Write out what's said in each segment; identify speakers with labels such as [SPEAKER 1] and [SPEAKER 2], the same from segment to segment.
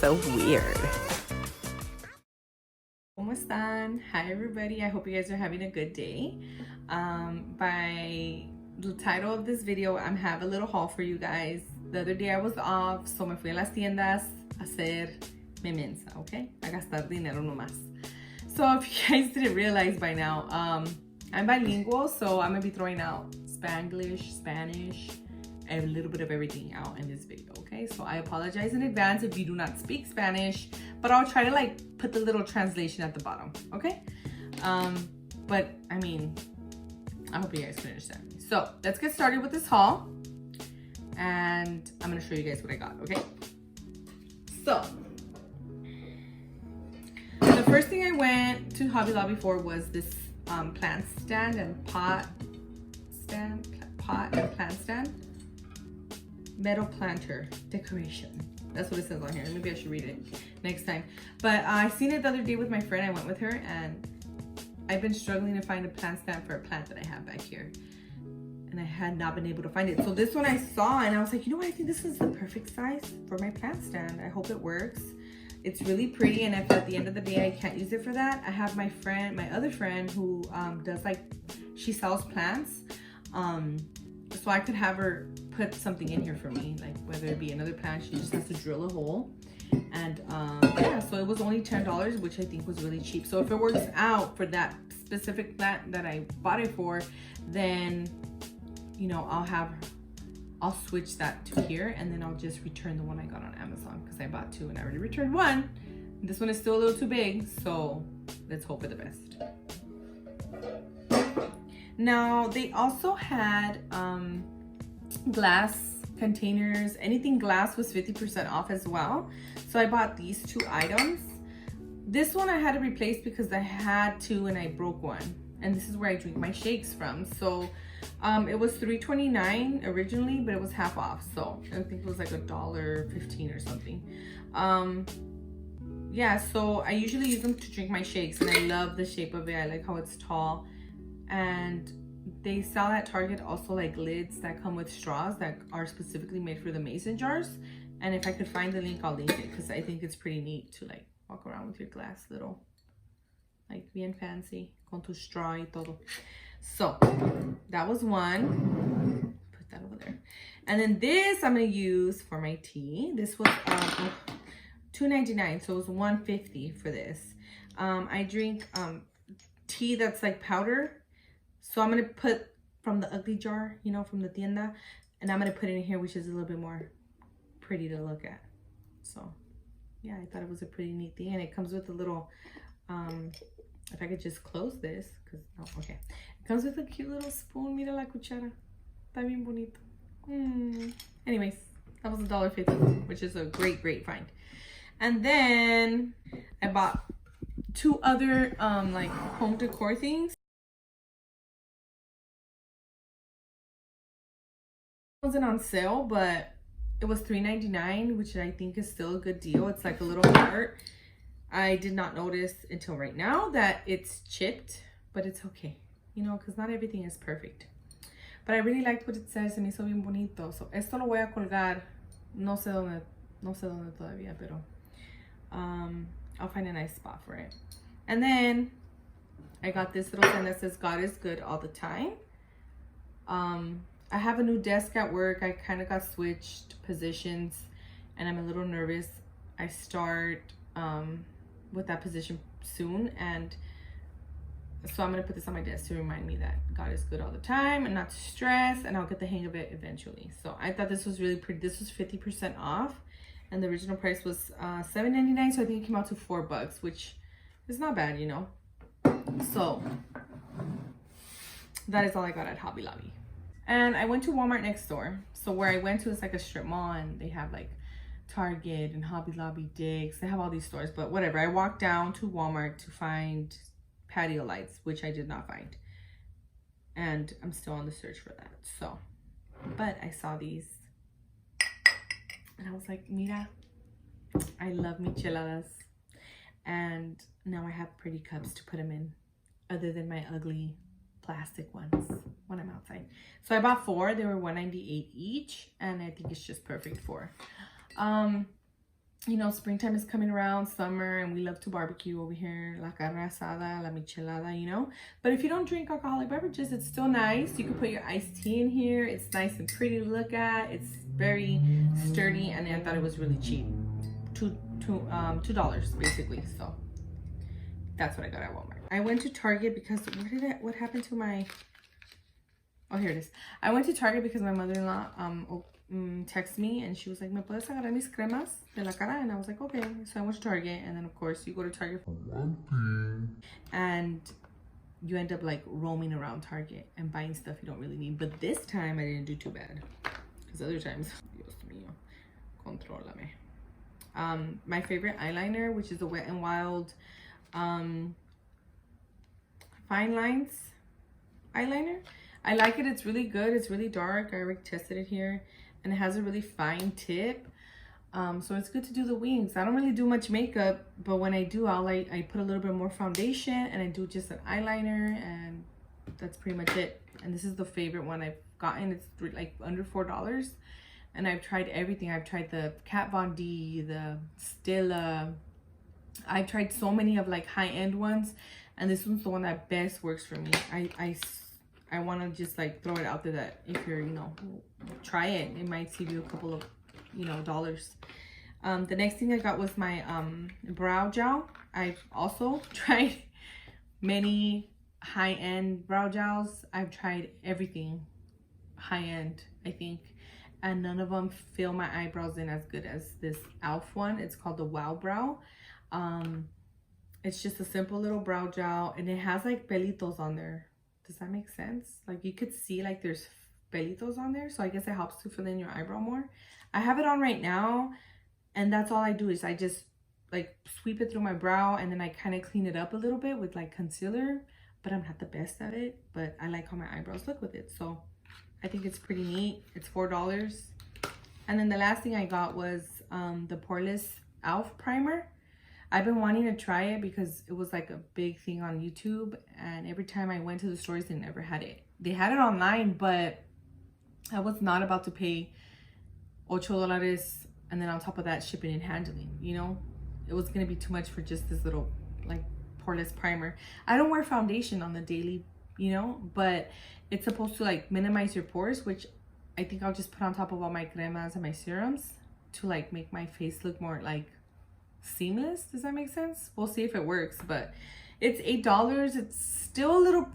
[SPEAKER 1] so weird. ¿Cómo están? Hi everybody, I hope you guys are having a good day. By the title of this video, I have a little haul for you guys. The other day I was off, so me fui a las tiendas a hacer mi mensa, okay? A gastar dinero nomás. So if you guys didn't realize by now, I'm bilingual, so I'm gonna be throwing out Spanglish, Spanish, a little bit of everything out in this video, okay? So I apologize in advance if you do not speak Spanish, but I'll try to like put the little translation at the bottom, okay? But I mean, I hope you guys can understand me. So let's get started with this haul, and I'm gonna show you guys what I got, okay? So the first thing I went to Hobby Lobby for was this plant stand and pot and plant stand. Metal planter decoration. That's what it says on here. Maybe I should read it next time. But I seen it the other day with my friend. I went with her, and I've been struggling to find a plant stand for a plant that I have back here, and I had not been able to find it. So this one I saw, and I was like, you know what? I think this is the perfect size for my plant stand. I hope it works. It's really pretty, and if at the end of the day I can't use it for that, I have my other friend who does like, she sells plants. So I could have her put something in here for me, like whether it be another plant, she just has to drill a hole. And yeah, so it was only $10, which I think was really cheap. So if it works out for that specific plant that I bought it for, then, you know, I'll switch that to here, and then I'll just return the one I got on Amazon, because I bought two and I already returned one. This one is still a little too big, so let's hope for the best. Now they also had glass containers. Anything glass was 50% off as well, so I bought these two items. This one I had to replace because I had two and I broke one, and this is where I drink my shakes from. So it was $3.29 originally, but it was half off, so I think it was like $1.15 or something. Yeah, so I usually use them to drink my shakes, and I love the shape of it. I like how it's tall. And they sell at Target also like lids that come with straws that are specifically made for the mason jars. And if I could find the link, I'll link it, because I think it's pretty neat to like walk around with your glass little, like bien fancy, con tu straw y todo. So that was one. Put that over there. And then this I'm gonna use for my tea. This was $2.99, so it was $1.50 for this. I drink tea that's like powder. So I'm gonna put from the ugly jar, you know, from the tienda, and I'm gonna put it in here, which is a little bit more pretty to look at. So yeah, I thought it was a pretty neat thing, and it comes with a little, if I could just close this, because, oh, okay. It comes with a cute little spoon. Mira la cuchara. Está bien bonito. Anyways, that was $1.50, which is a great find. And then I bought two other like home decor things. It wasn't on sale, but it was $3.99, which I think is still a good deal. It's like a little heart. I did not notice until right now that it's chipped, but it's okay, you know, because not everything is perfect. But I really liked what it says. Se me hizo bien bonito. So esto lo voy a colgar. No sé dónde todavía, pero I'll find a nice spot for it. And then I got this little thing that says God is good all the time. I have a new desk at work. I kind of got switched positions, and I'm a little nervous. I start with that position soon, and so I'm gonna put this on my desk to remind me that God is good all the time and not to stress, and I'll get the hang of it eventually. So I thought this was really pretty. This was 50% off, and the original price was $7.99, so I think it came out to $4, which is not bad, you know. So that is all I got at Hobby Lobby. And I went to Walmart next door. So where I went to is like a strip mall, and they have like Target and Hobby Lobby, Dick's. They have all these stores, but whatever. I walked down to Walmart to find patio lights, which I did not find. And I'm still on the search for that. So, but I saw these, and I was like, mira, I love micheladas. And now I have pretty cups to put them in, other than my ugly plastic ones when I'm outside. So I bought 4. They were $1.98 each, and I think it's just perfect for you know, springtime is coming around, summer, and we love to barbecue over here. La carne asada, la michelada, you know. But if you don't drink alcoholic beverages, it's still nice. You can put your iced tea in here. It's nice and pretty to look at. It's very sturdy, and I thought it was really cheap. $2 basically. So that's what I got at Walmart. I went to Target because what happened to my, oh, here it is. I went to Target because my mother-in-law texted me and she was like, ¿Me puedes agarrar mis cremas de la cara? And I was like, okay. So I went to Target, and then of course you go to Target for one thing and you end up like roaming around Target and buying stuff you don't really need. But this time I didn't do too bad, because other times, Dios mío, contrólame. My favorite eyeliner, which is the Wet n Wild Fine Lines eyeliner. I like it. It's really good. It's really dark. I already tested it here, and it has a really fine tip. So it's good to do the wings. I don't really do much makeup, but when I do, I put a little bit more foundation, and I do just an eyeliner, and that's pretty much it. And this is the favorite one I've gotten. It's like under $4, and I've tried everything. I've tried the Kat Von D, the Stila. I've tried so many of like high-end ones, and this one's the one that best works for me. I want to just like throw it out there that if you're, you know, try it. It might save you a couple of, you know, dollars. The next thing I got was my brow gel. I've also tried many high-end brow gels. I've tried everything high-end, I think, and none of them fill my eyebrows in as good as this e.l.f. one. It's called the Wow Brow. It's just a simple little brow gel, and it has like pelitos on there. Does that make sense? Like you could see like there's pelitos on there, so I guess it helps to fill in your eyebrow more. I have it on right now, and that's all I do is I just like sweep it through my brow, and then I kind of clean it up a little bit with like concealer, but I'm not the best at it, but I like how my eyebrows look with it, so I think it's pretty neat. It's $4. And then the last thing I got was the Poreless e.l.f. primer. I've been wanting to try it because it was like a big thing on YouTube, and every time I went to the stores, they never had it. They had it online, but I was not about to pay $8, and then on top of that, shipping and handling, you know? It was gonna be too much for just this little like poreless primer. I don't wear foundation on the daily, you know, but it's supposed to like minimize your pores, which I think I'll just put on top of all my cremas and my serums to like make my face look more like seamless. Does that make sense? We'll see if it works, but it's $8. It's still a little,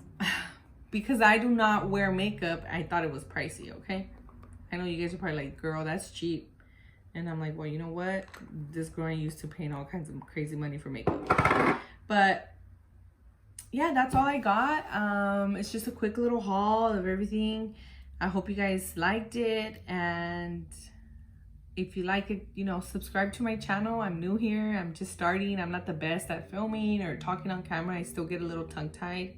[SPEAKER 1] because I do not wear makeup, I thought it was pricey. Okay, I know you guys are probably like, girl, that's cheap. And I'm like, well, you know what, this girl ain't used to paying all kinds of crazy money for makeup. But yeah, that's all I got. It's just a quick little haul of everything. I hope you guys liked it, and if you like it, you know, subscribe to my channel. I'm new here. I'm just starting. I'm not the best at filming or talking on camera. I still get a little tongue-tied.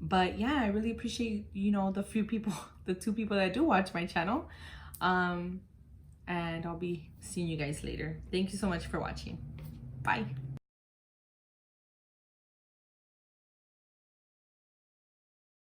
[SPEAKER 1] But yeah, I really appreciate, you know, the few people, the 2 people that do watch my channel. And I'll be seeing you guys later. Thank you so much for watching. Bye.